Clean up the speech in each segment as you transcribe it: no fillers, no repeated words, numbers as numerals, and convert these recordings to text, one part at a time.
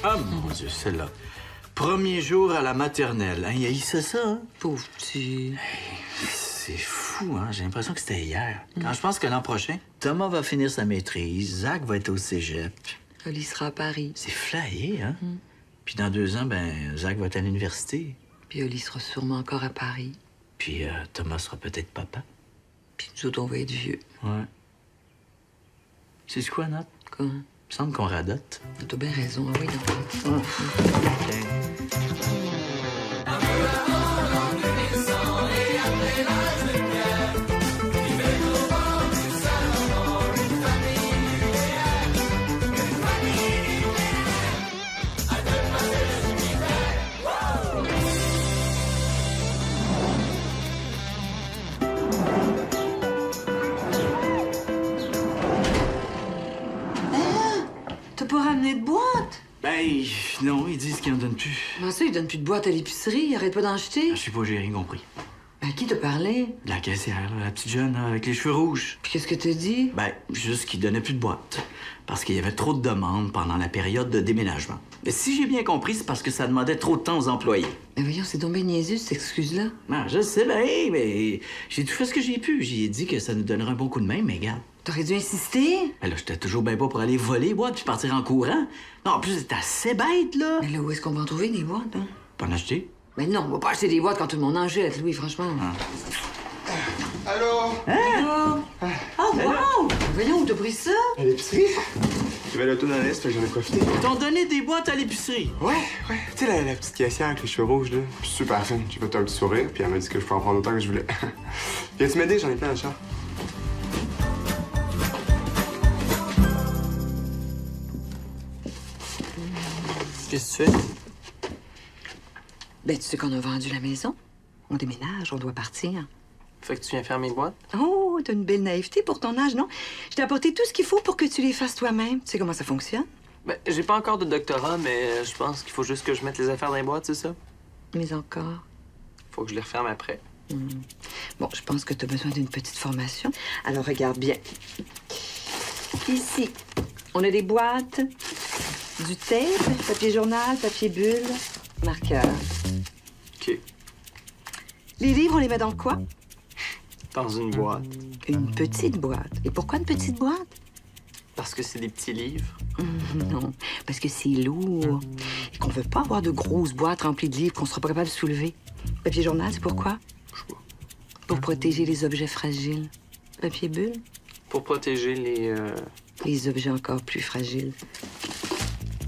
Ah, mon Dieu, celle-là. Premier jour à la maternelle. Hein, il haïssait ça, hein? Pauvre petit. Hey, c'est fou, hein? J'ai l'impression que c'était hier. Quand je pense que l'an prochain, Thomas va finir sa maîtrise, Zach va être au cégep. Oli sera à Paris. C'est flyé, hein? Puis dans 2 ans, Zach va être à l'université. Puis Oli sera sûrement encore à Paris. Puis Thomas sera peut-être papa. Puis nous autres, on va être vieux. Ouais. C'est quoi, Nat? Quoi? Il me semble qu'on radote. T'as bien raison. Ah oui, donc. T'as pas ramené de boîte? Non, ils disent qu'ils en donnent plus. Comment ça, ils donnent plus de boîte à l'épicerie? Ils arrêtent pas d'en jeter? Je sais pas, j'ai rien compris. À qui t'a parlé? La caissière, là, la petite jeune là, avec les cheveux rouges. Puis qu'est-ce que t'as dit? Juste qu'ils donnaient plus de boîtes. Parce qu'il y avait trop de demandes pendant la période de déménagement. Mais si j'ai bien compris, c'est parce que ça demandait trop de temps aux employés. Mais voyons, c'est donc bien niaiseux, cette excuse-là. Non, je sais bien, mais j'ai tout fait ce que j'ai pu. J'ai dit que ça nous donnerait un bon coup de main, mais regarde. T'aurais dû insister. Ben là, j'étais toujours bien pas pour aller voler les boîtes puis partir en courant. Non, en plus, c'était assez bête, là. Mais là, où est-ce qu'on va en trouver des boîtes, hein? Pas en acheter? Mais non, on va pas acheter des boîtes quand tout le monde en jette, Louis, franchement. Allô? Hein? Oh, wow! Voyons, où t'as pris ça? À l'épicerie? Il y avait l'auto dans l'est, fait que j'en ai profité. Ils t'ont donné des boîtes à l'épicerie? Ouais. Tu sais, la petite caissière avec les cheveux rouges, là. Super fine. J'ai fait un petit sourire, puis elle m'a dit que je pouvais en prendre autant que je voulais. Viens-tu m'aider? J'en ai plein dans le char. Qu'est-ce que tu fais? Ben, tu sais qu'on a vendu la maison. On déménage, on doit partir. Fait que tu viens faire mes boîtes? Oh, t'as une belle naïveté pour ton âge, non? Je t'ai apporté tout ce qu'il faut pour que tu les fasses toi-même. Tu sais comment ça fonctionne? Ben, j'ai pas encore de doctorat, mais je pense qu'il faut juste que je mette les affaires dans les boîtes, c'est ça? Mais encore. Faut que je les referme après. Bon, je pense que tu as besoin d'une petite formation. Alors, regarde bien. Ici, on a des boîtes, du tape, papier journal, papier bulle, marqueur. OK. Les livres, on les met dans quoi? Dans une boîte. Une petite boîte. Et pourquoi une petite boîte? Parce que c'est des petits livres. Non, parce que c'est lourd. Et qu'on veut pas avoir de grosses boîtes remplies de livres qu'on sera pas capable de soulever. Papier journal, c'est pourquoi? Je sais pas. Pour protéger les objets fragiles. Papier bulle? Pour protéger Les objets encore plus fragiles.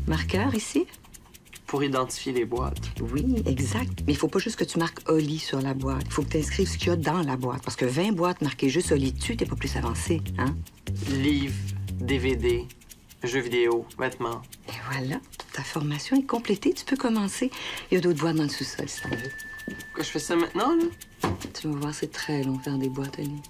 Marqueur, ici? Pour identifier les boîtes. Oui, exact. Mais il faut pas juste que tu marques Oli sur la boîte. Il faut que tu inscrives ce qu'il y a dans la boîte. Parce que 20 boîtes marquées juste Oli dessus, t'es pas plus avancé, hein? Livres, DVD, jeux vidéo, vêtements. Et voilà, ta formation est complétée. Tu peux commencer. Il y a d'autres boîtes dans le sous-sol, si t'en veux. Pourquoi je fais ça maintenant, là? Tu vas voir, c'est très long faire des boîtes, Oli.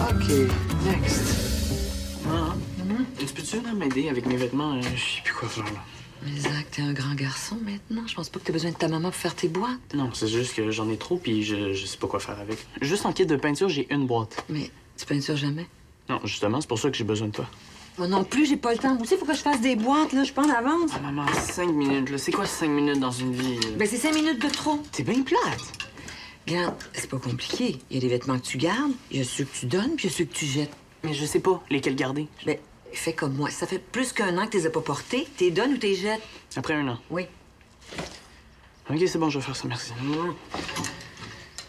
OK, next. Tu peux-tu venir m'aider avec mes vêtements? Je sais plus quoi faire, là. Mais Zach, t'es un grand garçon maintenant. Je pense pas que t'as besoin de ta maman pour faire tes boîtes. Non, c'est juste que j'en ai trop, puis je sais pas quoi faire avec. Juste en kit de peinture, j'ai une boîte. Mais tu peintures jamais. Non, justement, c'est pour ça que j'ai besoin de toi. Moi non plus, j'ai pas le temps. Moi aussi, il faut que je fasse des boîtes, là. Je pense en avance. Ah, maman, 5 minutes, là. C'est quoi 5 minutes dans une vie? Là? Ben, c'est 5 minutes de trop. T'es bien plate. Regarde, c'est pas compliqué. Il y a des vêtements que tu gardes, il y a ceux que tu donnes, puis il y a ceux que tu jettes. Mais je sais pas lesquels garder. Ben, fais comme moi. Ça fait plus qu'un an que tu les as pas portés. T'es donnes ou t'es jettes? Après 1 an. Oui. OK, c'est bon, je vais faire ça, merci.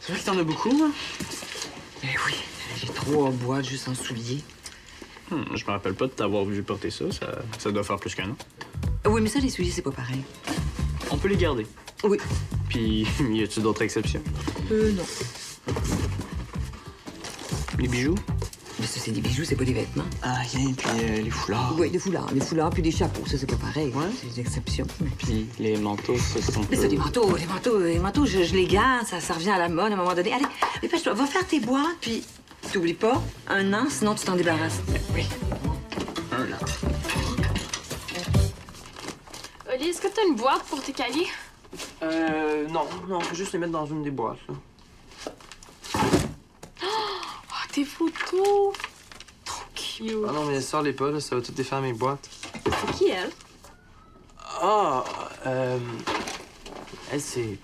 C'est vrai que t'en as beaucoup, hein? Ben oui, j'ai 3 boîtes juste en souliers. Je me rappelle pas de t'avoir vu porter ça. Ça doit faire plus qu'1 an. Oui, mais ça, les souliers, c'est pas pareil. On peut les garder. Oui. Puis, y a-tu d'autres exceptions? Non. Les bijoux? Mais ça, c'est des bijoux, c'est pas des vêtements. Ah, rien, puis les foulards. Oui, des foulards, puis des chapeaux. Ça, c'est pas pareil. Ouais. C'est des exceptions. Puis les manteaux, ça, c'est un Mais peu... ça, les manteaux, je les garde, ça revient à la mode à un moment donné. Allez, dépêche-toi, va faire tes boîtes, puis t'oublies pas, 1 an, sinon tu t'en débarrasses. Oui. 1 an. Oli, est-ce que t'as une boîte pour tes cahiers? Non, faut juste les mettre dans une des boîtes, là. Oh, tes photos! Trop cute. Ah non, mais sors-les pas, là, ça va tout défaire mes boîtes. C'est qui, elle? Ah, elle, c'est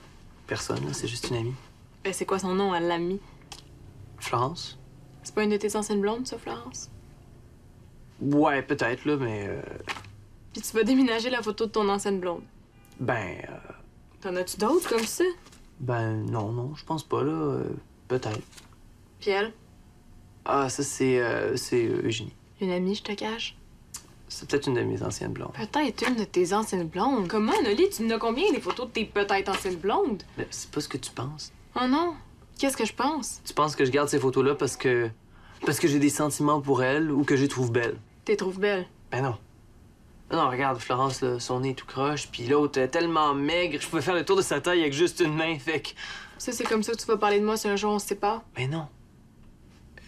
personne, là, c'est juste une amie. Ben, c'est quoi son nom, elle l'a mis? Florence? C'est pas une de tes anciennes blondes, ça, Florence? Ouais, peut-être, là, mais... Puis tu vas déménager la photo de ton ancienne blonde. Ben, T'en as-tu d'autres comme ça? non, je pense pas, là. Peut-être. Puis elle? Ah, ça, c'est Eugénie. Une amie, je te cache? C'est peut-être une de mes anciennes blondes. Peut-être une de tes anciennes blondes. Comment, Oli, tu en as combien des photos de tes peut-être anciennes blondes? Mais c'est pas ce que tu penses. Oh non! Qu'est-ce que je pense? Tu penses que je garde ces photos-là parce que j'ai des sentiments pour elle ou que je les trouve belles? T'es trouves belle. Ben non. Non, regarde, Florence, là, son nez est tout croche, puis l'autre est tellement maigre, je pouvais faire le tour de sa taille avec juste une main, fait que... Ça, c'est comme ça que tu vas parler de moi si un jour on se sépare? Ben non.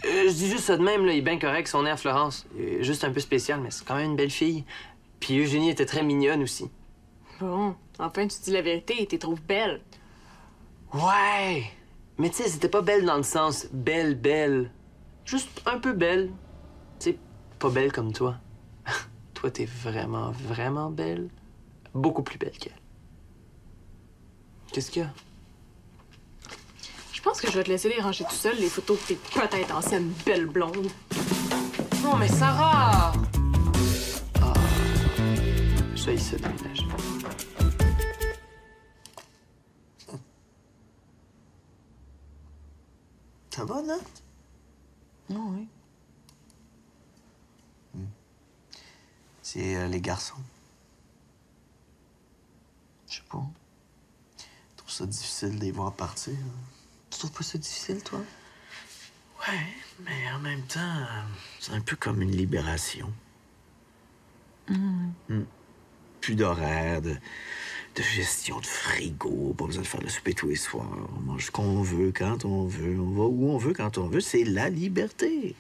Je dis juste ça de même, là, il est bien correct, son nez à Florence. Il est juste un peu spécial, mais c'est quand même une belle fille. Puis Eugénie était très mignonne aussi. Bon, enfin, tu dis la vérité et t'es trouves belle. Ouais! Mais tu sais, c'était pas belle dans le sens belle. Juste un peu belle. Tu sais, pas belle comme toi. Toi, t'es vraiment belle. Beaucoup plus belle qu'elle. Qu'est-ce qu'il y a? Je pense que je vais te laisser les ranger tout seul, les photos de tes peut-être anciennes belles blondes. Non, mais Sarah! Ça, il se déménage. Ça va, Nat? Oui. C'est les garçons. Je sais pas. Je trouve ça difficile de les voir partir. Tu trouves pas ça difficile, toi? Ouais, mais en même temps, c'est un peu comme une libération. Plus d'horaire, de gestion de frigo, pas besoin de faire le souper tous les soirs. On mange ce qu'on veut, quand on veut, on va où on veut, quand on veut. C'est la liberté.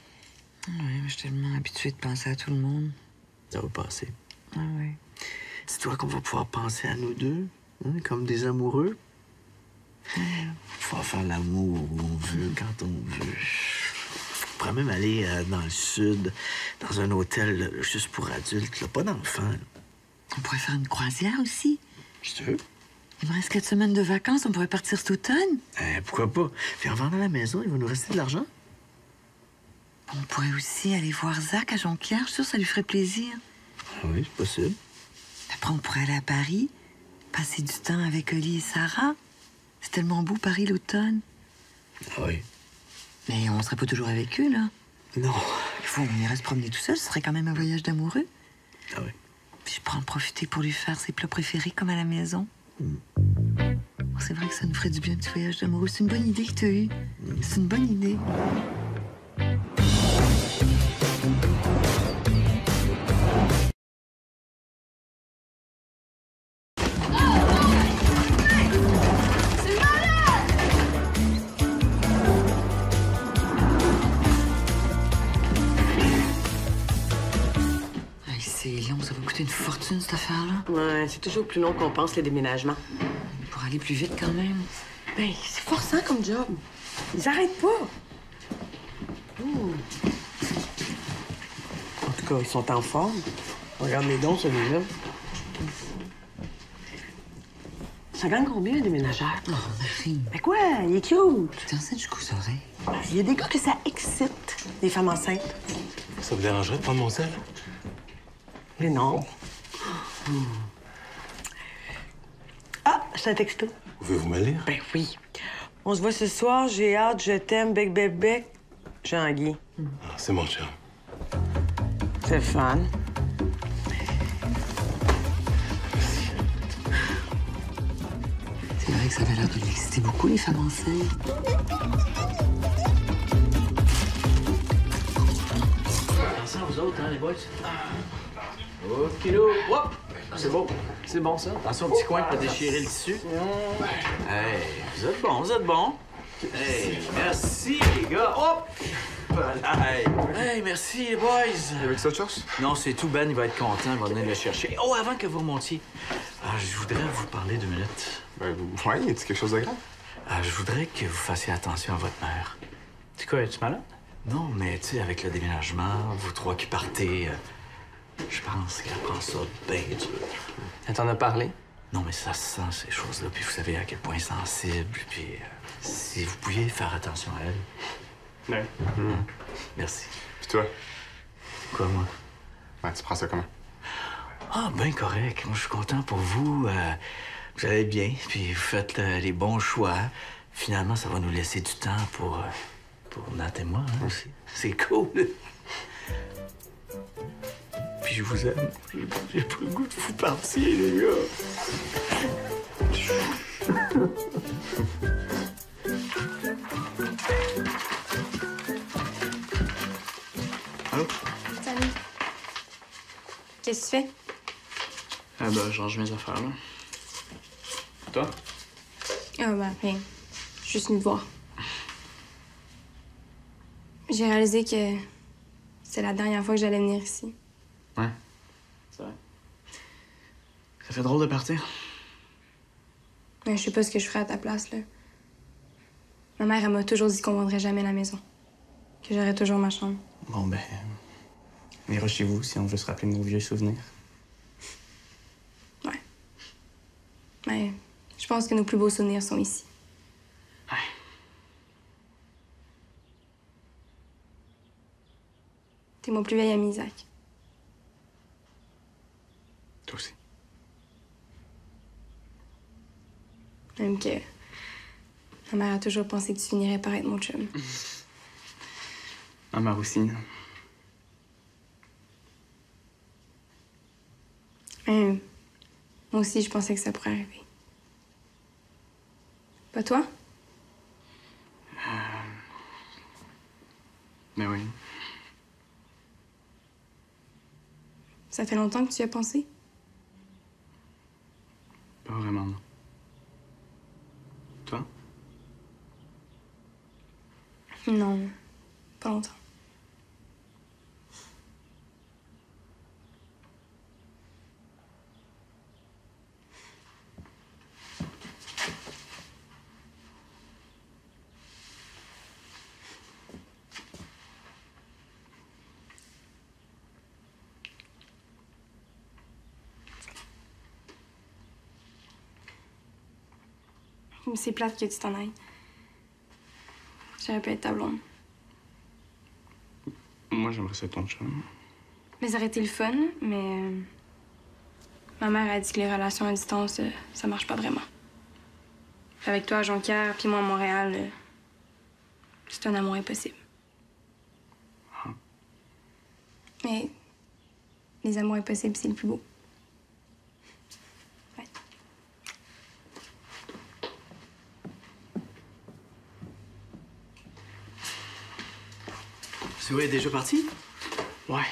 Oui, mais je suis tellement habituée de penser à tout le monde. Ça va passer. Ah oui. C'est toi qu'on va pouvoir penser à nous deux, hein, comme des amoureux. Pouvoir faire l'amour où on veut, quand on veut. On pourrait même aller dans le sud, dans un hôtel là, juste pour adultes, là, pas d'enfants. Là. On pourrait faire une croisière aussi. Si tu veux. Il me reste 4 semaines de vacances, on pourrait partir cet automne. Pourquoi pas? Puis en vendant la maison, il va nous rester de l'argent. On pourrait aussi aller voir Zach à Jonquière. Je suis sûre que ça lui ferait plaisir. Ah oui, c'est possible. Après, on pourrait aller à Paris, passer du temps avec Oli et Sarah. C'est tellement beau, Paris, l'automne. Ah oui. Mais on serait pas toujours avec eux, là. Non. Il faut qu'on irait se promener tout seul. Ce serait quand même un voyage d'amoureux. Ah oui. Puis je pourrais en profiter pour lui faire ses plats préférés, comme à la maison. Oh, c'est vrai que ça nous ferait du bien, un petit voyage d'amoureux. C'est une bonne idée que tu as eue. C'est une bonne idée. Hey, c'est long, ça va coûter une fortune, cette affaire-là. Ouais, c'est toujours plus long qu'on pense, les déménagements. Pour aller plus vite, quand même. Ben, c'est forçant comme job. Ils arrêtent pas. En tout cas, ils sont en forme. Regarde les dons, celui-là. Ça gagne combien, un déménageur? Oh, Marie. Ben quoi? Il est cute. T'es enceinte jusqu'aux oreilles. Il y a des gars que ça excite, les femmes enceintes. Ça vous dérangerait de prendre mon sel? Mais non. Ah, c'est un texto. Pouvez-vous me lire? Ben oui. On se voit ce soir, j'ai hâte, je t'aime, bec, bec, bec. Jean-Guy. Ah, c'est mon chum. C'est fun. C'est vrai que ça avait l'air de l'exciter beaucoup, les femmes enceintes. attention vous autres, hein, les boys. OK, là. Hop! C'est bon. C'est bon, ça? Attention au petit coin pour déchirer le tissu. Hey, vous êtes bons, vous êtes bons. Hey, merci, les gars. Hop! Voilà. Hey, merci, les boys. Avec autre chose? Non, c'est tout. Ben, il va être content. Il va venir le chercher. Oh, avant que vous remontiez, je voudrais vous parler 2 minutes. Ben, ouais, y a-t-il quelque chose de grave? Je voudrais que vous fassiez attention à votre mère. C'est quoi, es-tu malade? Non, mais tu sais, avec le déménagement, vous 3 qui partez, je pense qu'elle prend ça bien dur. Elle t'en a parlé? Non, mais ça se sent, ces choses-là. Puis vous savez à quel point sensible. Puis si vous pouviez faire attention à elle. Ouais. Merci. Puis toi? Quoi, moi? Ouais, tu prends ça comment? Ah, bien correct. Moi, je suis content pour vous. Vous allez bien, puis vous faites les bons choix. Finalement, ça va nous laisser du temps pour Nat et moi, hein, aussi. C'est cool. Puis je vous aime. J'ai pas le goût de vous partir, les gars. Allô? Salut. Qu'est-ce que tu fais? Je range mes affaires, là. Toi? Ah, ben, rien. Je suis juste venue te voir. J'ai réalisé que c'est la dernière fois que j'allais venir ici. Ouais. C'est vrai. Ça fait drôle de partir. Mais je sais pas ce que je ferais à ta place, là. Ma mère, elle m'a toujours dit qu'on vendrait jamais la maison. Que j'aurais toujours ma chambre. Bon, ben... on ira chez vous si on veut se rappeler de nos vieux souvenirs. Ouais. Mais je pense que nos plus beaux souvenirs sont ici. Ouais. T'es mon plus vieil ami, Isaac. Toi aussi. Même que ma mère a toujours pensé que tu finirais par être mon chum. Ma mère aussi. Moi aussi, je pensais que ça pourrait arriver. Pas toi? Ben oui. Ça fait longtemps que tu y as pensé? Pas vraiment, non. Toi? Non, pas longtemps. C'est plate que tu t'en ailles. J'aurais pu être ta blonde. Moi, j'aimerais ça être ton chum. Mais ça aurait été le fun, mais... ma mère a dit que les relations à distance, ça marche pas vraiment. Avec toi à Jonquière, puis moi à Montréal, c'est un amour impossible. Ah. Mais les amours impossibles, c'est le plus beau. Ouais. Sue est déjà parti? Ouais.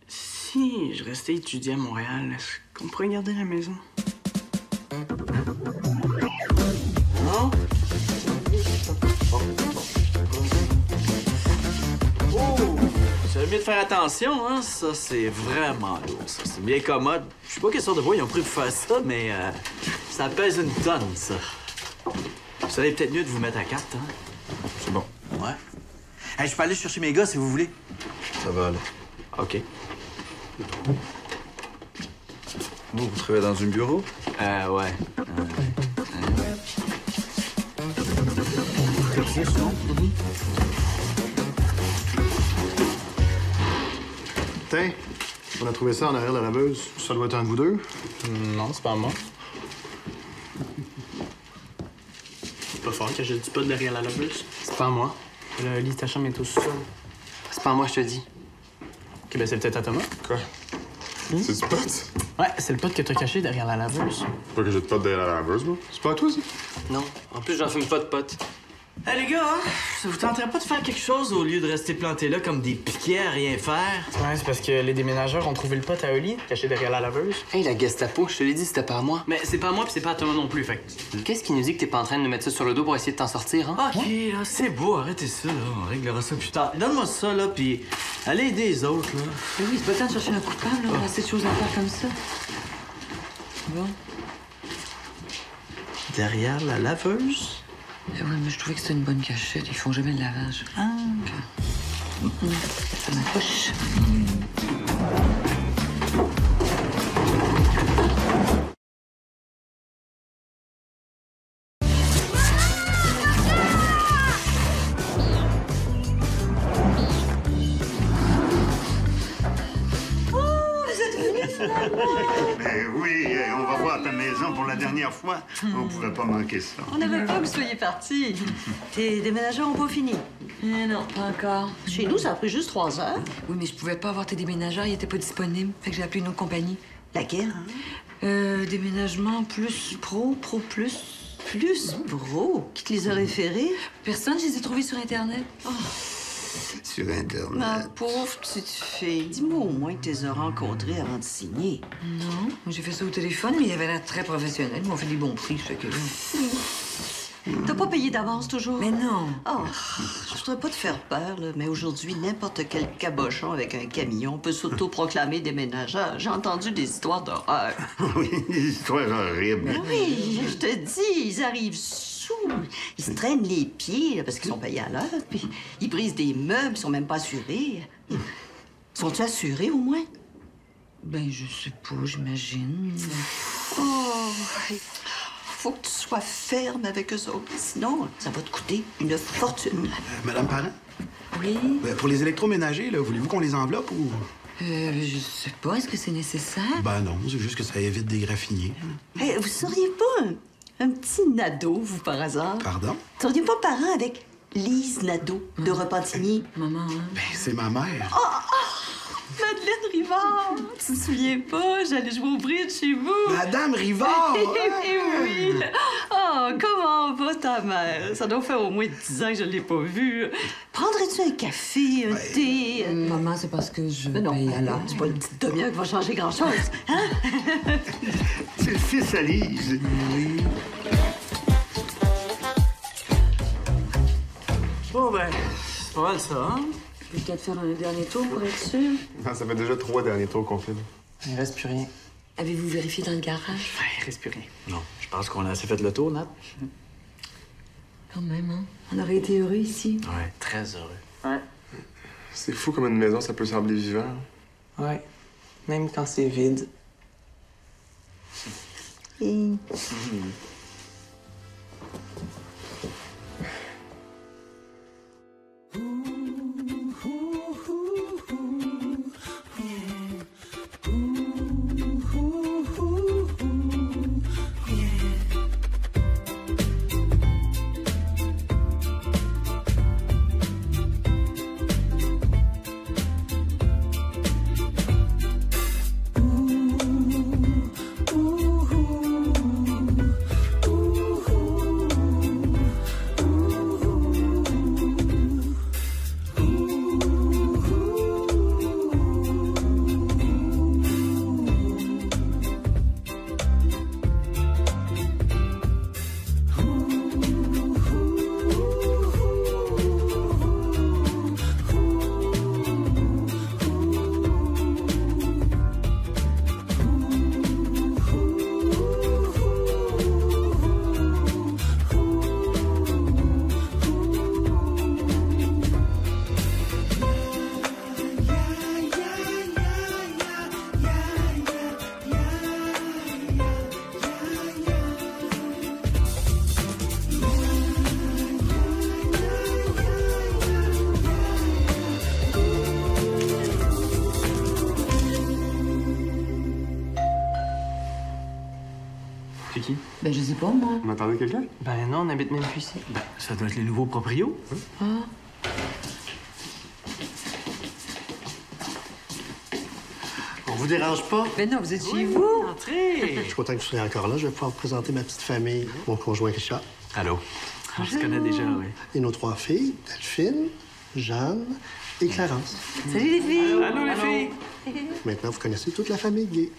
Si je restais étudier à Montréal, est-ce qu'on pourrait garder la maison? Non? Oh! C'est mieux de faire attention, hein? Ça, c'est vraiment lourd, ça. C'est bien commode. Je sais pas quelle sorte de voie ils ont pris pour faire ça, mais ça pèse une tonne, ça. Vous savez peut-être mieux de vous mettre à 4, hein? C'est bon. Ouais. Hey, je peux aller chercher mes gars, si vous voulez. Ça va aller. OK. Vous travaillez dans un bureau? Ouais. Tiens, on a trouvé ça en arrière de la laveuse. Ça doit être un de vous deux. Non, c'est pas moi. C'est pas fort que j'ai du pot derrière la laveuse. C'est pas à moi. Le lit de ta chambre est au sol. C'est pas à moi, je te dis. OK, ben c'est peut-être à Thomas. Quoi? C'est du pot? Ouais, c'est le pot que t'as caché derrière la laveuse. Pas que j'ai de pot derrière la laveuse, moi. C'est pas à toi, ça? Non. En plus, j'en fume pas de potes. Hey, les gars, hein, ça vous tenterait pas de faire quelque chose au lieu de rester plantés là comme des piquets à rien faire? Ouais, c'est parce que les déménageurs ont trouvé le pote à Oli, caché derrière la laveuse. Hey, la Gestapo, je te l'ai dit, c'était pas à moi. Mais c'est pas à moi pis c'est pas à Thomas non plus, fait que... Qu'est-ce qui nous dit que t'es pas en train de nous mettre ça sur le dos pour essayer de t'en sortir, hein? OK, là, c'est beau, arrêtez ça, là. On réglera ça plus tard. Donne-moi ça, là, puis allez aider les autres, là. Mais oui, c'est pas le temps de chercher un coupable, là. On a assez de choses à faire comme ça. Bon. Derrière la laveuse? Oui, mais je trouvais que c'était une bonne cachette. Ils font jamais le lavage. Ah. Ça m'accroche. Ben oui, on va voir ta maison pour la dernière fois. On pouvait pas manquer ça. On n'avait pas que vous soyez partis. Tes déménageurs n'ont pas fini? Non, pas encore. Chez nous, ça a pris juste 3 heures. Oui, mais je pouvais pas avoir tes déménageurs, ils étaient pas disponibles. Fait que j'ai appelé une autre compagnie. Laquelle, hein? Déménagement plus pro plus. Plus pro? Qui te les a référés? Personne, je les ai trouvés sur Internet. Oh. Sur Internet. Ma pauvre petite fille. Dis-moi au moins que tu les as rencontrés avant de signer. Non, j'ai fait ça au téléphone, mais il avait l'air très professionnel. Ils m'ont fait des bons prix, fait que... T'as pas payé d'avance toujours? Mais non. Oh, je voudrais pas te faire peur, là, mais aujourd'hui, n'importe quel cabochon avec un camion peut s'auto-proclamer déménageur. J'ai entendu des histoires d'horreur. Oui, des histoires horribles. Mais oui, je te dis, ils arrivent sous. Ils se traînent les pieds là, parce qu'ils sont payés à l'heure. Puis ils brisent des meubles, ils sont même pas assurés. Sont-ils assurés au moins? Ben, je sais pas, j'imagine. Oh, faut que tu sois ferme avec eux autres. Sinon, ça va te coûter une fortune. Madame Parent? Oui? Pour les électroménagers, là, voulez-vous qu'on les enveloppe ou... Je sais pas, est-ce que c'est nécessaire? Ben non, c'est juste que ça évite des graffiniers. Hey, vous seriez pas un petit Nadeau, vous, par hasard? Pardon? Vous seriez pas parent avec Lise Nadeau de Repentigny? Maman, hein? Ben, c'est ma mère. Madeleine Rivard! Tu te souviens pas? J'allais jouer au bridge chez vous. Madame Rivard! Oui! Oh, comment va ta mère? Ça doit faire au moins 10 ans que je l'ai pas vue. Prendrais-tu un café, un thé? Maman, c'est parce que je Non, paye à l'heure. c'est pas une petite demi-heure qui va changer grand-chose. Hein? C'est le fils à Lise. Oui. Bon, ben, c'est pas mal ça, hein? Je vais peut-être faire un dernier tour pour être sûr. Non, ça fait déjà 3 derniers tours qu'on fait. Il reste plus rien. Avez-vous vérifié dans le garage? Il reste plus rien. Non, je pense qu'on a assez fait le tour, Nat. Quand même, hein? On aurait été heureux ici. Ouais, très heureux. C'est fou comme une maison, ça peut sembler vivant. Ouais. Même quand c'est vide. C'est qui? Ben, je sais pas, moi. On attendait quelqu'un? Ben non, on habite même plus ici. Ben, ça doit être les nouveaux proprios. Ah. On vous dérange pas? Ben non, vous êtes chez vous. Entrez! Je suis content que tu sois encore là. Je vais pouvoir vous présenter ma petite famille, mon conjoint Richard. Allô? On se connaît déjà, oui. Et nos 3 filles, Delphine, Jeanne et Clarence. Salut les filles! Allô, les filles! Maintenant, vous connaissez toute la famille Gay.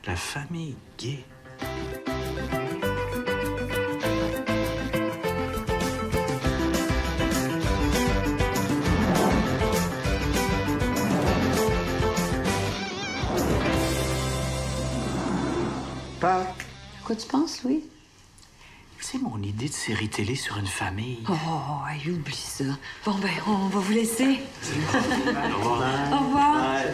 La famille Gay. Pas. À quoi tu penses, Louis? C'est mon idée de série télé sur une famille. Oh, hey, oublie ça. Bon, ben, on va vous laisser. Au revoir. Au revoir. Bye.